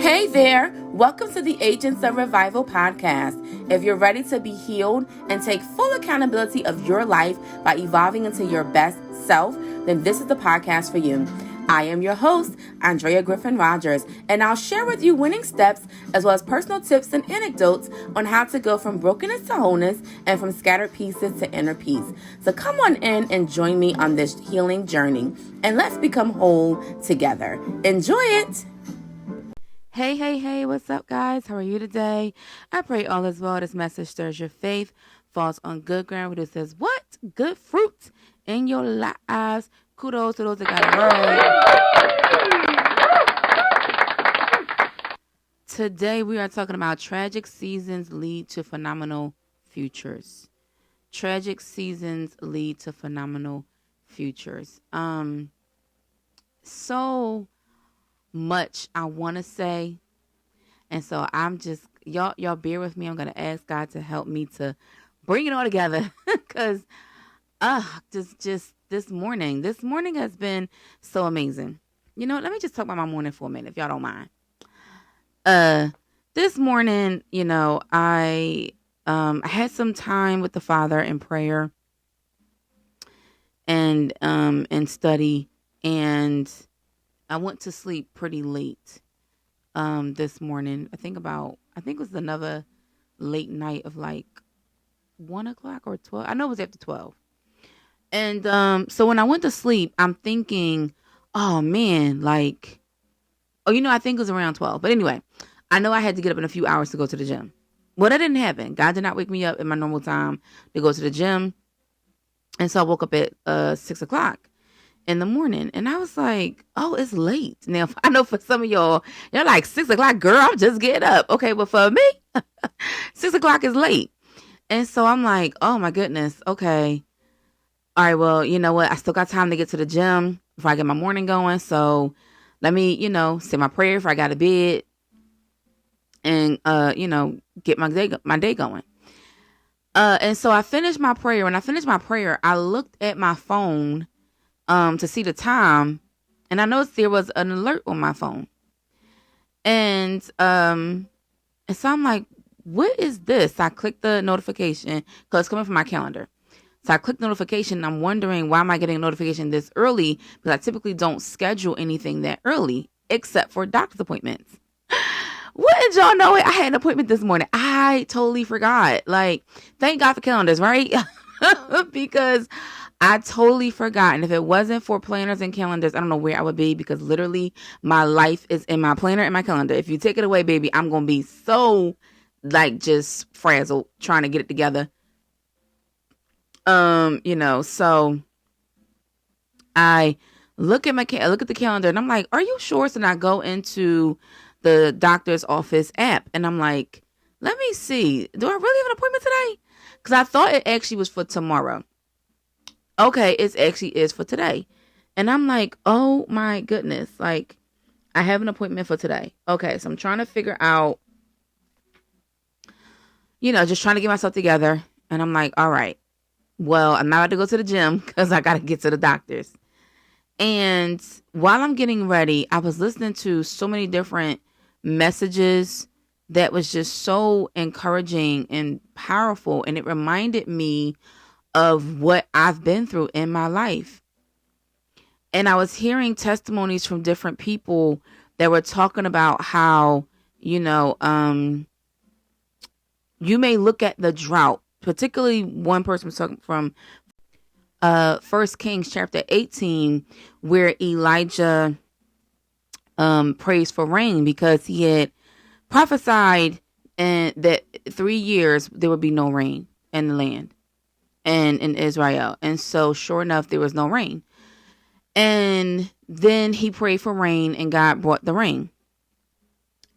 Hey there, welcome to the Agents of Revival podcast. If you're ready to be healed and take full accountability of your life by evolving into your best self, then this is the podcast for you. I am your host, Andrea Griffin Rogers, and I'll share with you winning steps as well as personal tips and anecdotes on how to go from brokenness to wholeness and from scattered pieces to inner peace. So come on in and join me on this healing journey, and let's become whole together. Enjoy it! Hey, what's up, guys? How are you today? I pray all is well. This message stirs your faith, falls on good ground, where it says, what? Good fruit in your lives. Kudos to those that got it right. Today, we are talking about tragic seasons lead to phenomenal futures. Tragic seasons lead to phenomenal futures. So much I want to say, and so I'm just y'all bear with me. I'm gonna ask God to help me to bring it all together because just this morning has been so amazing. You know, let me just talk about my morning for a minute if y'all don't mind. This morning, you know, I had some time with the Father in prayer and study, and I went to sleep pretty late this morning. I think it was another late night of like 1 o'clock or 12. I know it was after 12. And so when I went to sleep, I'm thinking, oh man, I think it was around 12. But anyway, I know I had to get up in a few hours to go to the gym. Well, that didn't happen. God did not wake me up in my normal time to go to the gym. And so I woke up at 6 o'clock in the morning, and I was like, oh, it's late. Now, I know for some of y'all, you're like, 6 o'clock, girl, I'm just getting up. Okay, but for me, 6 o'clock is late. And so I'm like, oh my goodness, okay. All right, well, you know what? I still got time to get to the gym before I get my morning going. So let me, say my prayer before I got to bed and, get my day going. And so I finished my prayer. When I finished my prayer, I looked at my phone to see the time, and I noticed there was an alert on my phone. And so I'm like, what is this? I clicked the notification because it's coming from my calendar. So I clicked notification, and I'm wondering, why am I getting a notification this early? Because I typically don't schedule anything that early, except for doctor's appointments. Wouldn't y'all know it? I had an appointment this morning. I totally forgot. Like, thank God for calendars, right? Because I totally forgot. And if it wasn't for planners and calendars, I don't know where I would be, because literally my life is in my planner and my calendar. If you take it away, baby, I'm going to be so just frazzled trying to get it together. So I look at the calendar, and I'm like, are you sure? So I go into the doctor's office app, and I'm like, let me see. Do I really have an appointment today? Because I thought it actually was for tomorrow. Okay, it actually is for today. And I'm like, oh my goodness. Like, I have an appointment for today. Okay, so I'm trying to figure out, just trying to get myself together. And I'm like, all right, well, I'm not about to go to the gym because I got to get to the doctor's. And while I'm getting ready, I was listening to so many different messages that was just so encouraging and powerful. And it reminded me of what I've been through in my life. And I was hearing testimonies from different people that were talking about how, you may look at the drought. Particularly one person was talking from 1 Kings chapter 18, where Elijah prays for rain because he had prophesied and that 3 years there would be no rain in the land and in Israel. And so sure enough, there was no rain. And then he prayed for rain, and God brought the rain.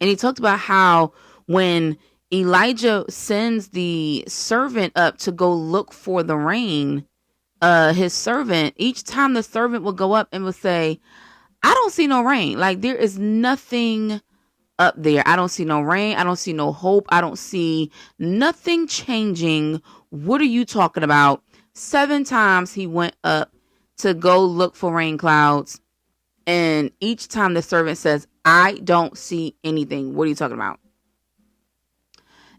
And he talked about how when Elijah sends the servant up to go look for the rain, his servant, each time the servant will go up and will say, I don't see no rain. Like, there is nothing up there. I don't see no rain. I don't see no hope. I don't see nothing changing. What are you talking about? 7 times he went up to go look for rain clouds. And each time the servant says, I don't see anything. What are you talking about?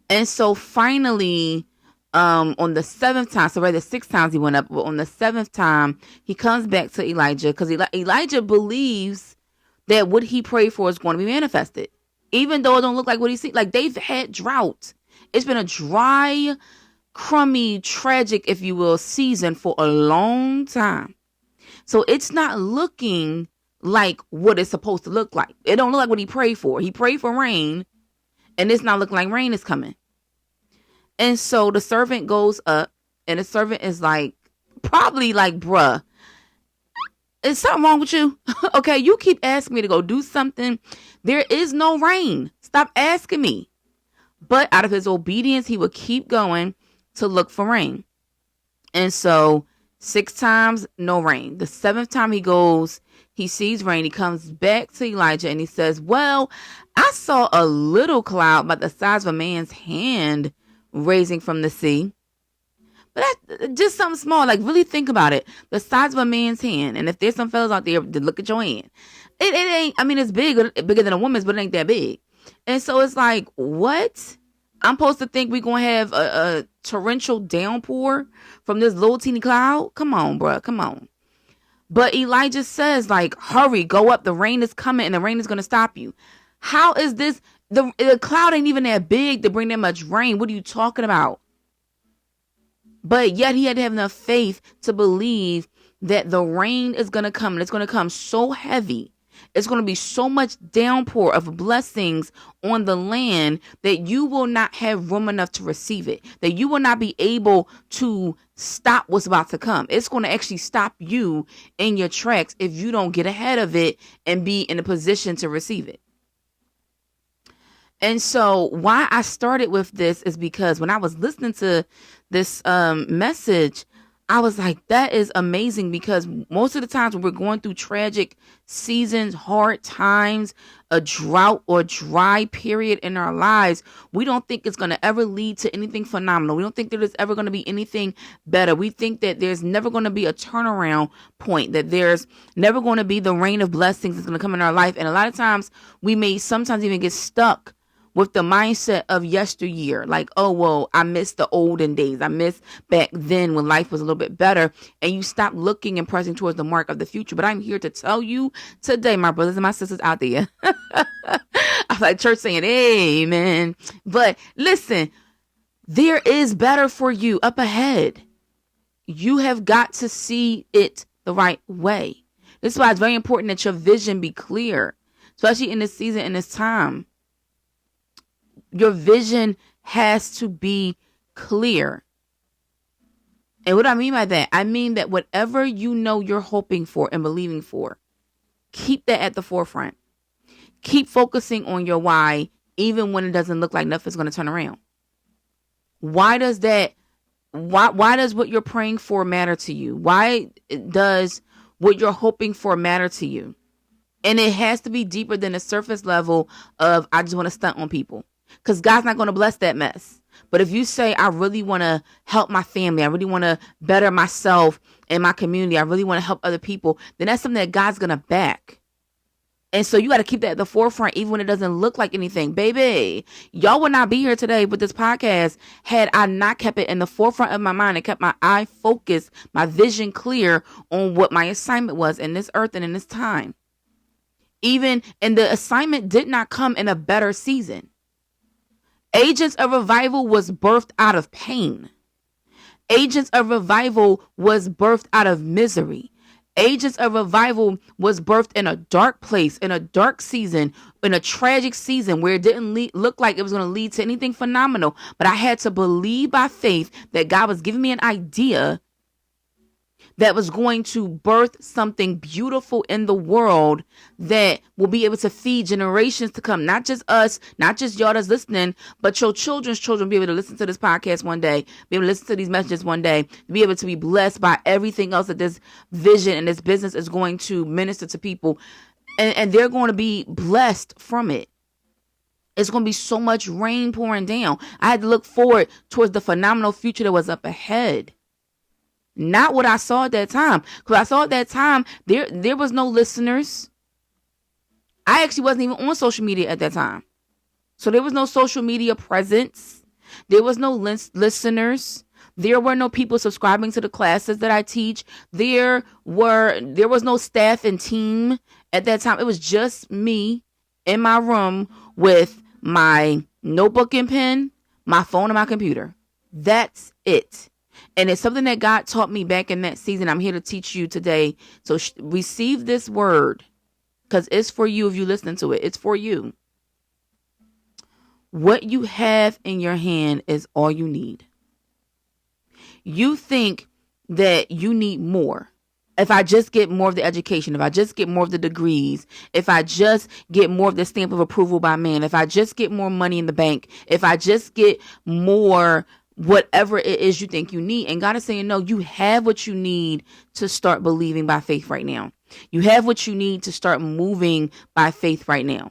And so finally, on the seventh time, so rather 6 times he went up, but on the seventh time, he comes back to Elijah because Elijah believes that what he prayed for is going to be manifested, even though it don't look like what he sees. Like, they've had drought. It's been a dry, crummy, tragic, if you will, season for a long time. So it's not looking like what it's supposed to look like. It don't look like what he prayed for. He prayed for rain, and it's not looking like rain is coming. And so the servant goes up, and the servant is like, probably like, bruh, is something wrong with you? Okay, you keep asking me to go do something. There is no rain. Stop asking me. But out of his obedience, he would keep going to look for rain. And so 6 times, no rain. The 7th time he goes, he sees rain. He comes back to Elijah and he says, well, I saw a little cloud about the size of a man's hand raising from the sea. But that's just something small. Like, really think about it. The size of a man's hand. And if there's some fellas out there that look at your hand, it ain't, I mean, it's bigger than a woman's, but it ain't that big. And so it's like, what? I'm supposed to think we're going to have a torrential downpour from this little teeny cloud? Come on, bro. Come on. But Elijah says, like, hurry, go up. The rain is coming and the rain is going to stop you. How is this? The cloud ain't even that big to bring that much rain. What are you talking about? But yet he had to have enough faith to believe that the rain is going to come, and it's going to come so heavy. It's going to be so much downpour of blessings on the land that you will not have room enough to receive it, that you will not be able to stop what's about to come. It's going to actually stop you in your tracks if you don't get ahead of it and be in a position to receive it. And so why I started with this is because when I was listening to this message, I was like, that is amazing, because most of the times when we're going through tragic seasons, hard times, a drought or dry period in our lives, we don't think it's going to ever lead to anything phenomenal. We don't think that there's ever going to be anything better. We think that there's never going to be a turnaround point, that there's never going to be the rain of blessings that's going to come in our life. And a lot of times we may sometimes even get stuck with the mindset of yesteryear. Like, oh, well, I miss the olden days. I miss back then when life was a little bit better. And you stop looking and pressing towards the mark of the future. But I'm here to tell you today, my brothers and my sisters out there. I feel like church saying amen. But listen, there is better for you up ahead. You have got to see it the right way. This is why it's very important that your vision be clear, especially in this season, in this time. Your vision has to be clear. And what I mean by that, I mean that whatever you know you're hoping for and believing for, keep that at the forefront. Keep focusing on your why, even when it doesn't look like nothing's going to turn around. Why does what you're praying for matter to you? Why does what you're hoping for matter to you? And it has to be deeper than the surface level of, I just want to stunt on people. Because God's not going to bless that mess. But if you say, I really want to help my family, I really want to better myself and my community, I really want to help other people, then that's something that God's going to back. And so you got to keep that at the forefront, even when it doesn't look like anything. Baby, y'all would not be here today with this podcast had I not kept it in the forefront of my mind and kept my eye focused, my vision clear on what my assignment was in this earth and in this time. And the assignment did not come in a better season. Agents of Revival was birthed out of pain. Agents of Revival was birthed out of misery. Agents of Revival was birthed in a dark place, in a dark season, in a tragic season where it didn't look like it was going to lead to anything phenomenal. But I had to believe by faith that God was giving me an idea that was going to birth something beautiful in the world that will be able to feed generations to come. Not just us, not just y'all that's listening, but your children's children be able to listen to this podcast one day, be able to listen to these messages one day, be able to be blessed by everything else that this vision and this business is going to minister to people. And they're going to be blessed from it. It's going to be so much rain pouring down. I had to look forward towards the phenomenal future that was up ahead. Not what I saw at that time. Because I saw at that time, there was no listeners. I actually wasn't even on social media at that time. So there was no social media presence. There was no listeners. There were no people subscribing to the classes that I teach. There was no staff and team at that time. It was just me in my room with my notebook and pen, my phone and my computer. That's it. And it's something that God taught me back in that season. I'm here to teach you today. So receive this word, because it's for you if you listen to it. It's for you. What you have in your hand is all you need. You think that you need more. If I just get more of the education, if I just get more of the degrees, if I just get more of the stamp of approval by man, if I just get more money in the bank, if I just get more, whatever it is you think you need. And God is saying, no, you have what you need to start believing by faith right now. You have what you need to start moving by faith right now.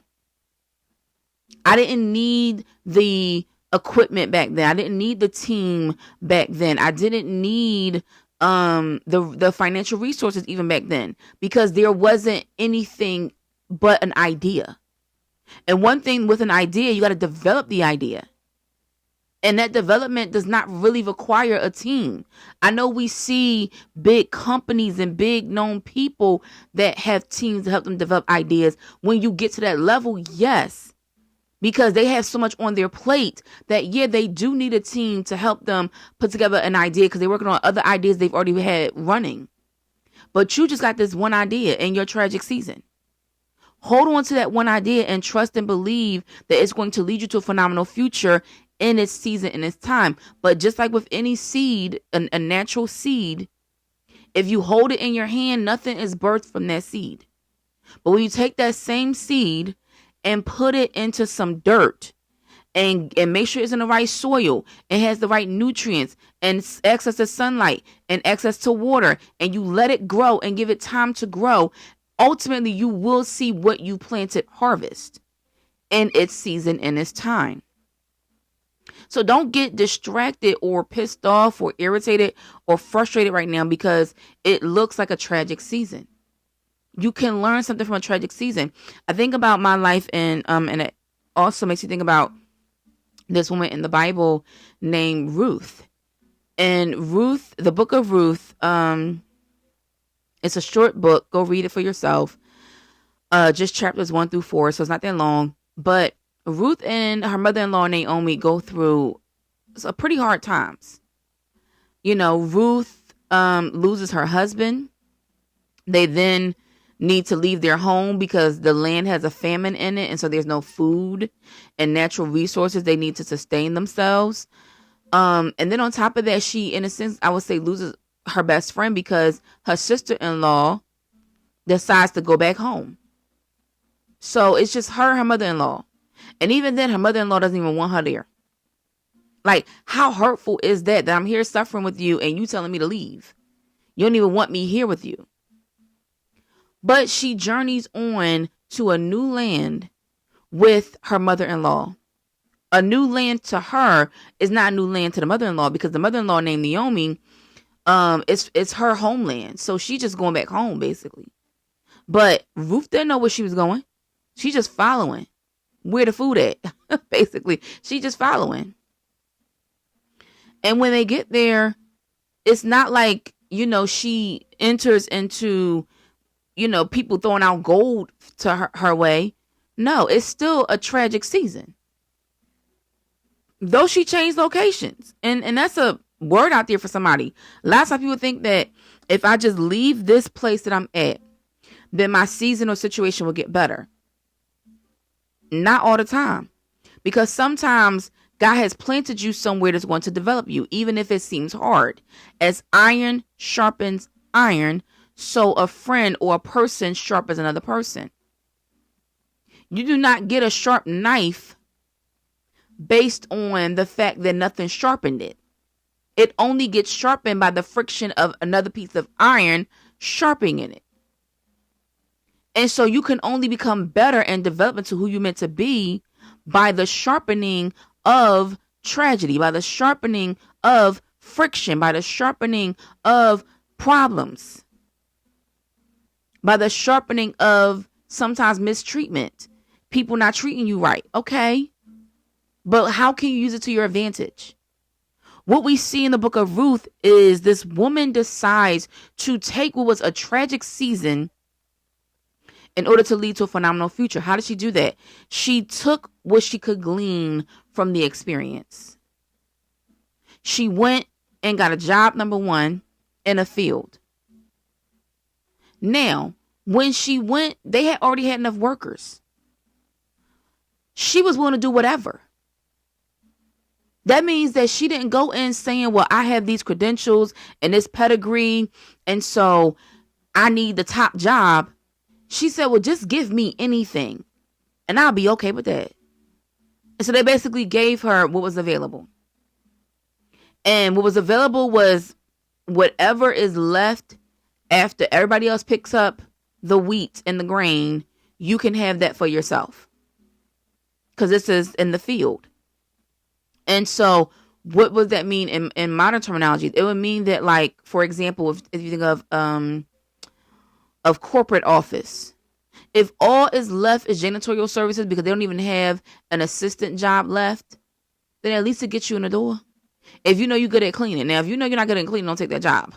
I didn't need the equipment back then. I didn't need the team back then. I didn't need the financial resources even back then, because there wasn't anything but an idea. And one thing with an idea, you got to develop the idea. And that development does not really require a team. I know we see big companies and big known people that have teams to help them develop ideas. When you get to that level, yes. Because they have so much on their plate that, yeah, they do need a team to help them put together an idea, because they're working on other ideas they've already had running. But you just got this one idea in your tragic season. Hold on to that one idea and trust and believe that it's going to lead you to a phenomenal future in its season, in its time. But just like with any seed, a natural seed, if you hold it in your hand, nothing is birthed from that seed. But when you take that same seed and put it into some dirt and make sure it's in the right soil and has the right nutrients and access to sunlight and access to water, and you let it grow and give it time to grow, ultimately you will see what you planted harvest in its season, in its time. So don't get distracted or pissed off or irritated or frustrated right now because it looks like a tragic season. You can learn something from a tragic season. I think about my life, and it also makes you think about this woman in the Bible named Ruth. And Ruth, the book of Ruth, it's a short book. Go read it for yourself. Just chapters 1-4, so it's not that long. But Ruth and her mother-in-law Naomi go through some pretty hard times. You know, Ruth loses her husband. They then need to leave their home because the land has a famine in it, and so there's no food and natural resources they need to sustain themselves. And then on top of that, she, in a sense, I would say, loses her best friend because her sister-in-law decides to go back home. So it's just her and her mother-in-law. And even then, her mother-in-law doesn't even want her there. Like, how hurtful is that I'm here suffering with you and you telling me to leave? You don't even want me here with you. But she journeys on to a new land with her mother-in-law. A new land to her is not a new land to the mother-in-law, because the mother-in-law named Naomi, it's her homeland. So she's just going back home, basically. But Ruth didn't know where she was going. She's just following where the food at, basically. She's just following. And when they get there, it's not like, she enters into, people throwing out gold to her way. No, it's still a tragic season. Though she changed locations. And that's a word out there for somebody. A lot of times people think that if I just leave this place that I'm at, then my season or situation will get better. Not all the time. Because sometimes God has planted you somewhere that's going to develop you, even if it seems hard. As iron sharpens iron, so a friend or a person sharpens another person. You do not get a sharp knife based on the fact that nothing sharpened it. It only gets sharpened by the friction of another piece of iron sharpening it. And so you can only become better and develop into who you're meant to be by the sharpening of tragedy, by the sharpening of friction, by the sharpening of problems, by the sharpening of sometimes mistreatment, people not treating you right. Okay. But how can you use it to your advantage? What we see in the book of Ruth is this woman decides to take what was a tragic season in order to lead to a phenomenal future. How did she do that? She took what she could glean from the experience. She went and got a job, number one, in a field. Now, when she went, they had already had enough workers. She was willing to do whatever. That means that she didn't go in saying, well, I have these credentials and this pedigree, and so I need the top job. She said, well, just give me anything and I'll be okay with that. And so they basically gave her what was available. And what was available was whatever is left after everybody else picks up the wheat and the grain, you can have that for yourself. Because this is in the field. And so what would that mean in modern terminology? It would mean that, like, for example, if you think of corporate office, if all is left is janitorial services because they don't even have an assistant job left, then at least it gets you in the door. If you know you're good at cleaning. Now, if you know you're not good at cleaning, don't take that job.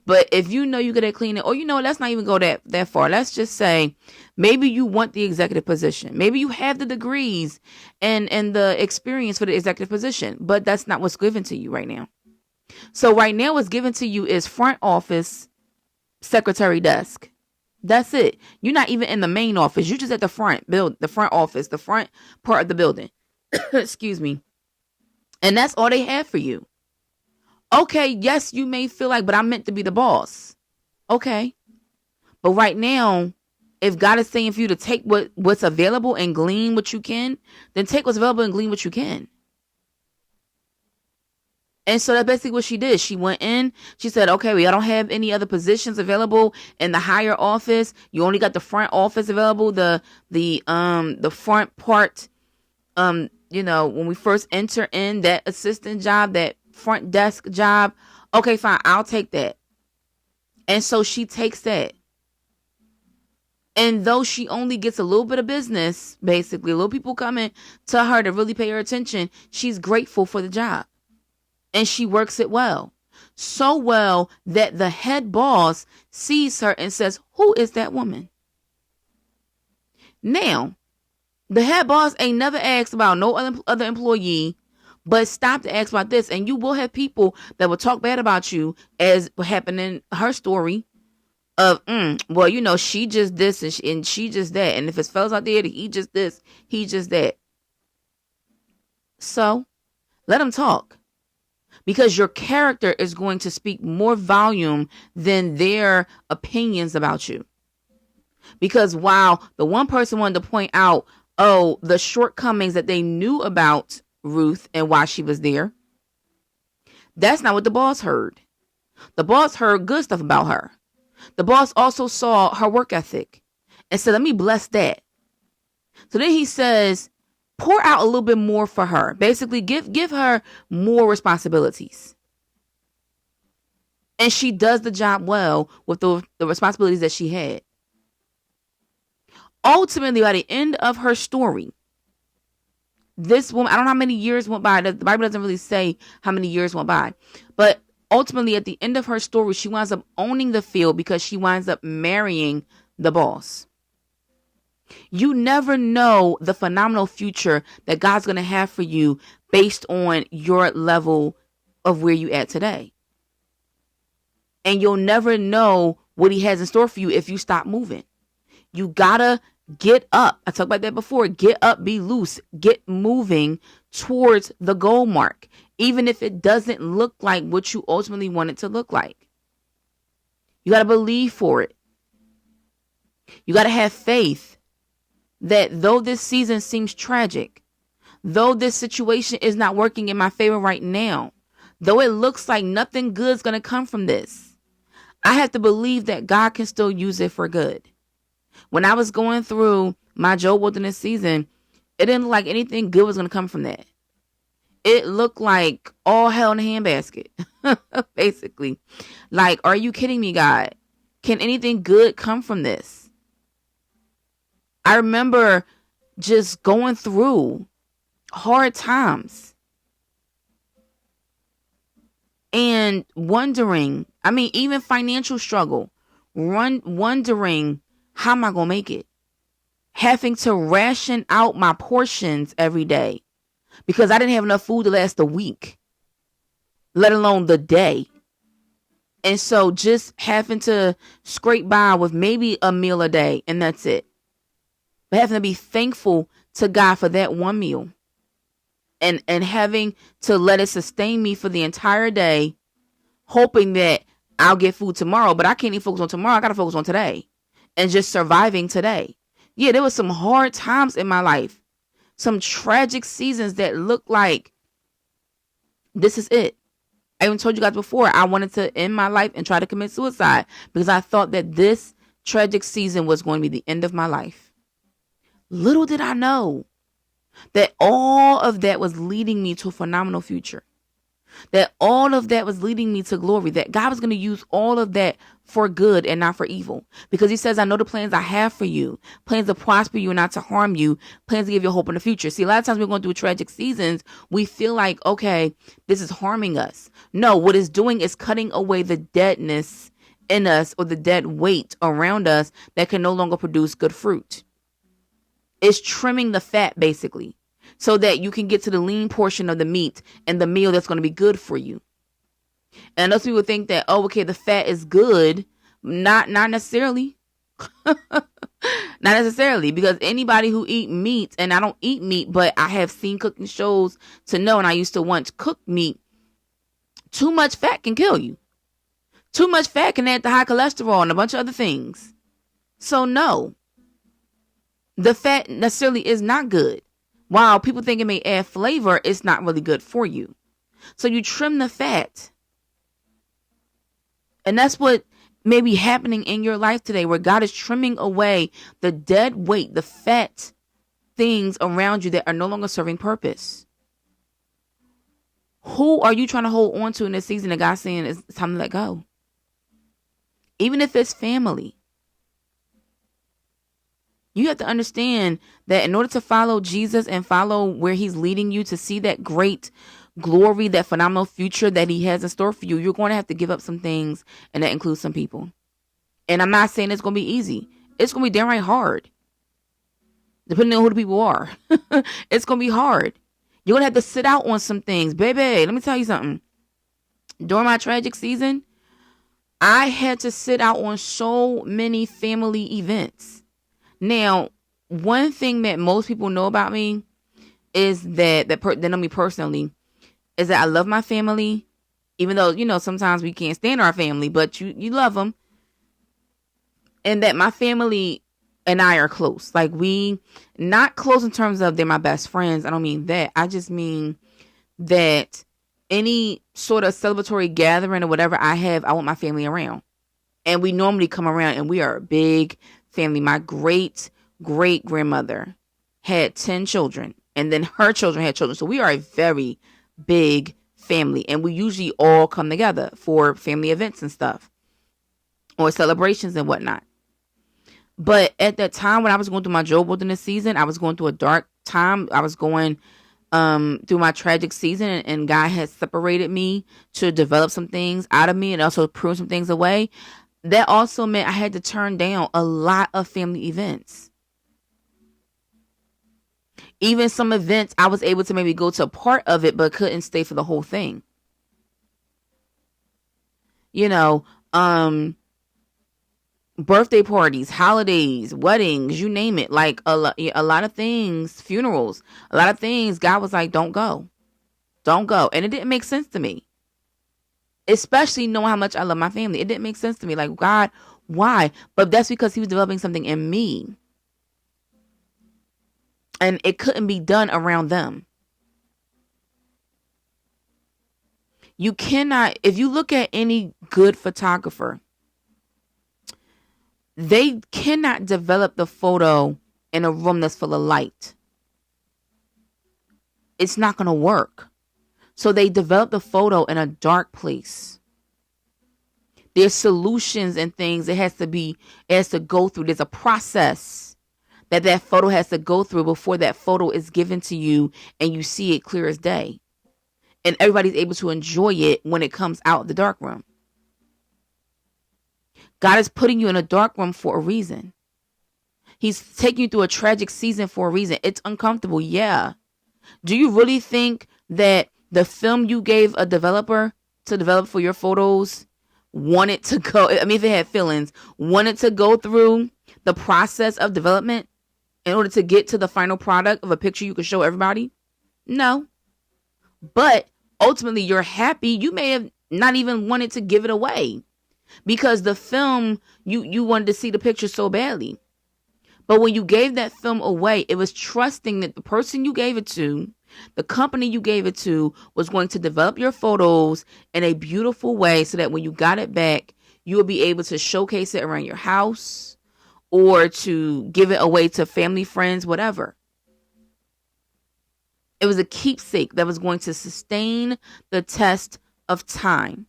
But if you know you're good at cleaning, or let's not even go that far. Let's just say maybe you want the executive position. Maybe you have the degrees and the experience for the executive position, but that's not what's given to you right now. So right now what's given to you is front office, secretary desk. That's it. You're not even in the main office. You're just at the front office, the front part of the building. Excuse me. And that's all they have for you. Okay, yes, you may feel like, but I'm meant to be the boss. Okay. But right now, if God is saying for you to take what's available and glean what you can, then take what's available and glean what you can. And so that's basically what she did. She went in. She said, okay, I don't have any other positions available in the higher office. You only got the front office available, the front part, when we first enter in that assistant job, that front desk job. Okay, fine. I'll take that. And so she takes that. And though she only gets a little bit of business, basically, little people coming to her to really pay her attention, she's grateful for the job. And she works it well. So well that the head boss sees her and says, who is that woman? Now, the head boss ain't never asked about no other employee, but stop to ask about this. And you will have people that will talk bad about you, as what happened in her story of, she just this and she just that. And if it's fellas out there, he just this, he just that. So let them talk. Because your character is going to speak more volume than their opinions about you. Because while the one person wanted to point out, the shortcomings that they knew about Ruth and why she was there, that's not what the boss heard. The boss heard good stuff about her. The boss also saw her work ethic and said, let me bless that. So then he says, pour out a little bit more for her. Basically, give her more responsibilities. And she does the job well with the responsibilities that she had. Ultimately, by the end of her story, this woman, I don't know how many years went by. The Bible doesn't really say how many years went by. But ultimately, at the end of her story, she winds up owning the field because she winds up marrying the boss. You never know the phenomenal future that God's going to have for you based on your level of where you at today. And you'll never know what he has in store for you if you stop moving. You gotta get up. I talked about that before. Get up, be loose, get moving towards the goal mark, even if it doesn't look like what you ultimately want it to look like. You got to believe for it. You got to have faith that though this season seems tragic, though this situation is not working in my favor right now, though it looks like nothing good is going to come from this, I have to believe that God can still use it for good. When I was going through my Job Wilderness season, it didn't look like anything good was going to come from that. It looked like all hell in a handbasket, basically. Like, are you kidding me, God? Can anything good come from this? I remember just going through hard times and wondering, I mean, even financial struggle, wondering how am I going to make it? Having to ration out my portions every day because I didn't have enough food to last a week, let alone the day. And so just having to scrape by with maybe a meal a day and that's it. But having to be thankful to God for that one meal and having to let it sustain me for the entire day, hoping that I'll get food tomorrow, but I can't even focus on tomorrow. I got to focus on today and just surviving today. Yeah, there was some hard times in my life, some tragic seasons that looked like this is it. I even told you guys before, I wanted to end my life and try to commit suicide because I thought that this tragic season was going to be the end of my life. Little did I know that all of that was leading me to a phenomenal future. That all of that was leading me to glory. That God was going to use all of that for good and not for evil. Because he says, I know the plans I have for you. Plans to prosper you and not to harm you. Plans to give you hope in the future. See, a lot of times we're going through tragic seasons. We feel like, okay, this is harming us. No, what it's doing is cutting away the deadness in us or the dead weight around us that can no longer produce good fruit. It's trimming the fat, basically, so that you can get to the lean portion of the meat and the meal that's going to be good for you. And those people think that, oh, okay, the fat is good. Not necessarily. Not necessarily, because anybody who eat meat, and I don't eat meat, but I have seen cooking shows to know, and I used to once cook meat, too much fat can kill you. Too much fat can add to high cholesterol and a bunch of other things. So no, the fat necessarily is not good. While people think it may add flavor, it's not really good for you. So you trim the fat. And that's what may be happening in your life today, where God is trimming away the dead weight, the fat things around you that are no longer serving purpose. Who are you trying to hold on to in this season that God's saying it's time to let go? Even if it's family. You have to understand that in order to follow Jesus and follow where he's leading you to see that great glory, that phenomenal future that he has in store for you, you're going to have to give up some things, and that includes some people. And I'm not saying it's going to be easy. It's going to be downright hard, depending on who the people are. It's going to be hard. You're going to have to sit out on some things. Baby, let me tell you something. During my tragic season, I had to sit out on so many family events. Now, one thing that most people know about me is that they know me personally, is that I love my family, even though, sometimes we can't stand our family, but you love them. And that my family and I are close. Like, we not close in terms of they're my best friends. I don't mean that. I just mean that any sort of celebratory gathering or whatever I have, I want my family around. And we normally come around, and we are a big family. My great grandmother had 10 children, and then her children had children. So we are a very big family, and we usually all come together for family events and stuff, or celebrations and whatnot. But at that time, when I was going through my Job wilderness season, I was going through a dark time. I was going through my tragic season, and God had separated me to develop some things out of me and also prune some things away. That also meant I had to turn down a lot of family events. Even some events I was able to maybe go to a part of it, but couldn't stay for the whole thing. Birthday parties, holidays, weddings, you name it. Like a lot of things, funerals, a lot of things. God was like, don't go. And it didn't make sense to me. Especially knowing how much I love my family. It didn't make sense to me. Like, God, why? But that's because he was developing something in me. And it couldn't be done around them. You cannot, if you look at any good photographer, they cannot develop the photo in a room that's full of light. It's not going to work. So they develop the photo in a dark place. There's solutions and things it has to go through. There's a process that photo has to go through before that photo is given to you and you see it clear as day. And everybody's able to enjoy it when it comes out of the dark room. God is putting you in a dark room for a reason. He's taking you through a tragic season for a reason. It's uncomfortable, yeah. Do you really think that the film you gave a developer to develop for your photos wanted to go, I mean, if it had feelings, wanted to go through the process of development in order to get to the final product of a picture you could show everybody? No. But ultimately, you're happy. You may have not even wanted to give it away because the film, you wanted to see the picture so badly. But when you gave that film away, it was trusting that the person you gave it to, the company you gave it to, was going to develop your photos in a beautiful way so that when you got it back, you will be able to showcase it around your house or to give it away to family, friends, whatever. It was a keepsake that was going to sustain the test of time.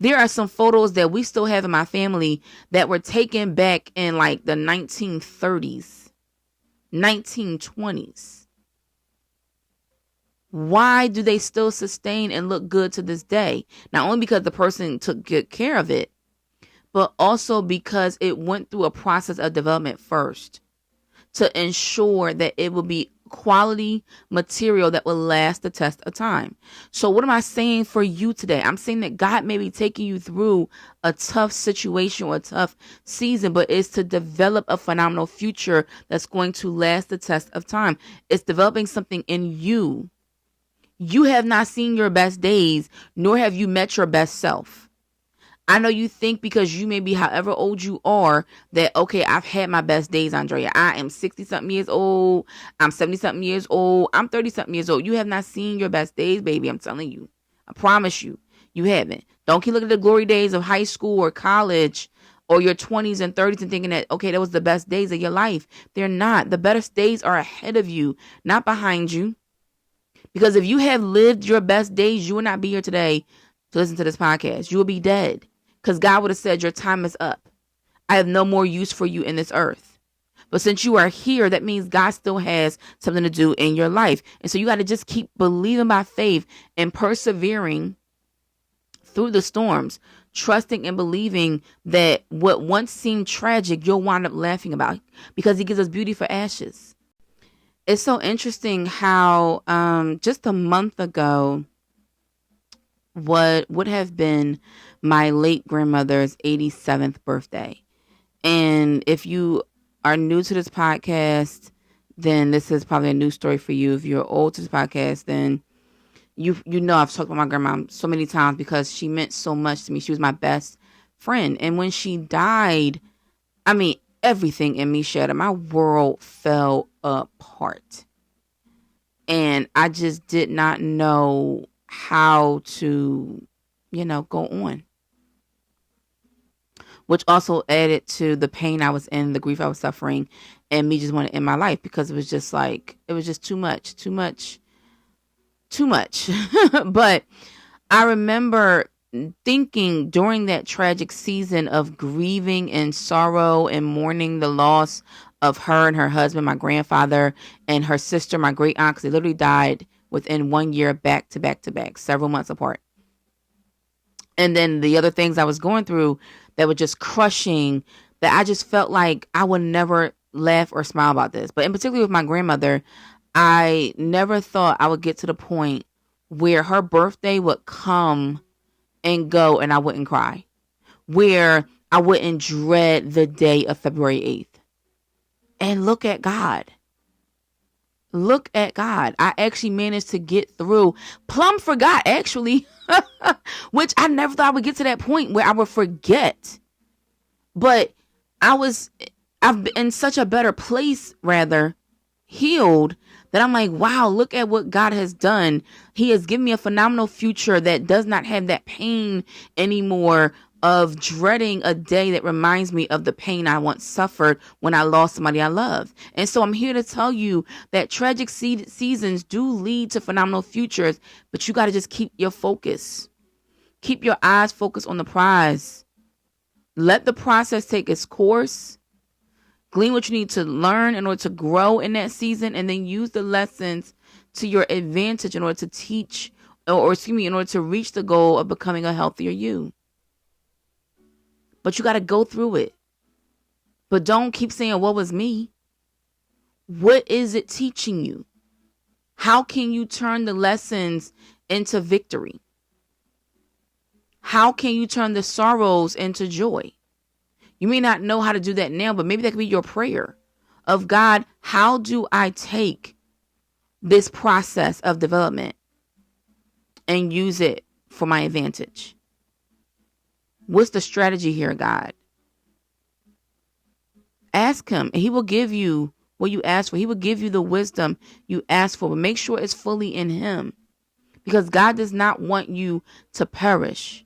There are some photos that we still have in my family that were taken back in like the 1930s, 1920s. Why do they still sustain and look good to this day? Not only because the person took good care of it, but also because it went through a process of development first to ensure that it will be quality material that will last the test of time. So what am I saying for you today? I'm saying that God may be taking you through a tough situation or a tough season, but it's to develop a phenomenal future that's going to last the test of time. It's developing something in you. You have not seen your best days, nor have you met your best self. I know you think because you may be however old you are that, okay, I've had my best days, Andrea. I am 60-something years old. I'm 70-something years old. I'm 30-something years old. You have not seen your best days, baby. I'm telling you. I promise you, you haven't. Don't keep looking at the glory days of high school or college or your 20s and 30s and thinking that, okay, that was the best days of your life. They're not. The best days are ahead of you, not behind you. Because if you have lived your best days, you will not be here today to listen to this podcast. You will be dead. Because God would have said, your time is up. I have no more use for you in this earth. But since you are here, that means God still has something to do in your life. And so you got to just keep believing by faith and persevering through the storms, trusting and believing that what once seemed tragic, you'll wind up laughing about because he gives us beauty for ashes. It's so interesting how just a month ago, what would have been my late grandmother's 87th birthday. And if you are new to this podcast, then this is probably a new story for you. If you're old to this podcast, then you know I've talked about my grandma so many times because she meant so much to me. She was my best friend. And when she died, I mean, everything in me shattered. My world fell apart. And I just did not know how to, go on. Which also added to the pain I was in, the grief I was suffering, and me just wanting to end my life because it was just too much. But I remember thinking during that tragic season of grieving and sorrow and mourning the loss of her and her husband, my grandfather, and her sister, my great aunt, because they literally died within 1 year, back to back to back, several months apart. And then the other things I was going through that were just crushing, that I just felt like I would never laugh or smile about this. But in particular with my grandmother, I never thought I would get to the point where her birthday would come and go and I wouldn't cry. Where I wouldn't dread the day of February 8th. And look at God. Look at God. I actually managed to get through. Plumb forgot, actually. Which I never thought I would get to that point where I would forget. But I've been in such a better place, rather, healed, that I'm like, wow, look at what God has done. He has given me a phenomenal future that does not have that pain anymore of dreading a day that reminds me of the pain I once suffered when I lost somebody I love. And so I'm here to tell you that tragic seasons do lead to phenomenal futures, but you got to just keep your focus. Keep your eyes focused on the prize. Let the process take its course. Glean what you need to learn in order to grow in that season, and then use the lessons to your advantage in order to teach, or excuse me, in order to reach the goal of becoming a healthier you. But you got to go through it. But don't keep saying, what was me? What is it teaching you? How can you turn the lessons into victory? How can you turn the sorrows into joy? You may not know how to do that now, but maybe that could be your prayer of, God, how do I take this process of development and use it for my advantage? What's the strategy here, God? Ask him, and he will give you what you ask for. He will give you the wisdom you ask for, but make sure it's fully in him, because God does not want you to perish.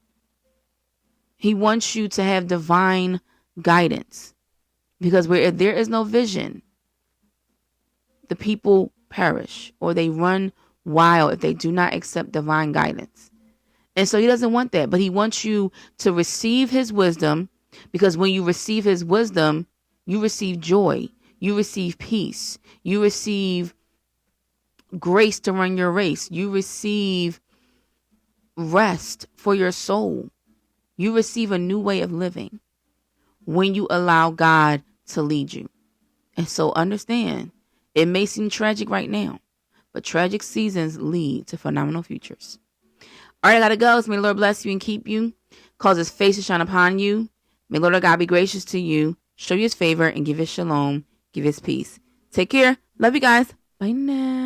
He wants you to have divine guidance, because where there is no vision, the people perish, or they run wild if they do not accept divine guidance. And so he doesn't want that, but he wants you to receive his wisdom, because when you receive his wisdom, you receive joy, you receive peace, you receive grace to run your race, you receive rest for your soul, you receive a new way of living when you allow God to lead you. And so understand, it may seem tragic right now, but tragic seasons lead to phenomenal futures. All right, I gotta go. So may the Lord bless you and keep you, cause his face to shine upon you. May Lord our God be gracious to you, show you his favor, and give his shalom, give his peace. Take care. Love you guys. Bye now.